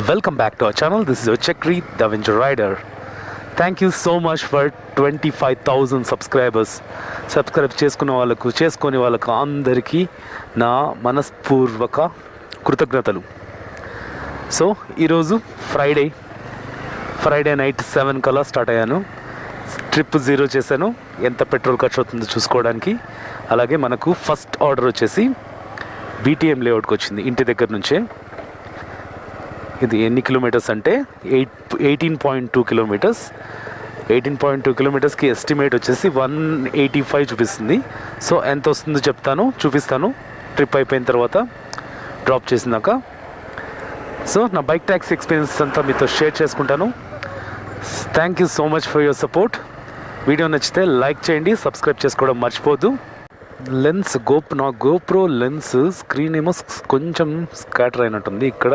Welcome back to our channel. This is your Chakri, the Avenger Rider. Thank you so much for 25,000 subscribers. Subscribe చేసుకునే వాళ్ళకు అందరికీ నా మనస్పూర్వక కృతజ్ఞతలు. So ఈరోజు Friday night 7 కల్లా start అయ్యాను. ట్రిప్ 0 చేశాను. ఎంత పెట్రోల్ ఖర్చు అవుతుందో చూసుకోవడానికి. అలాగే మనకు ఫస్ట్ ఆర్డర్ వచ్చేసి బీటీఎం లేఅవుట్కి వచ్చింది ఇంటి దగ్గర నుంచే. ఇది ఎన్ని కిలోమీటర్స్ అంటే 18.2 కిలోమీటర్స్. 18.2 కిలోమీటర్స్కి ఎస్టిమేట్ వచ్చేసి 185 చూపిస్తుంది. సో ఎంత వస్తుందో చూపిస్తాను ట్రిప్ అయిపోయిన తర్వాత, డ్రాప్ చేసినాక. సో నా బైక్ ట్యాక్సీ ఎక్స్పీరియన్స్ అంతా మీతో షేర్ చేసుకుంటాను. Thank you so much for your support. Video నచ్చితే లైక్ చేయండి, సబ్స్క్రైబ్ చేసుకోవడం మర్చిపోద్దు. లెన్స్ గోప్రో లెన్స్ స్క్రీన్ ఏమో కొంచెం స్కాటర్ అయినట్టుంది. ఇక్కడ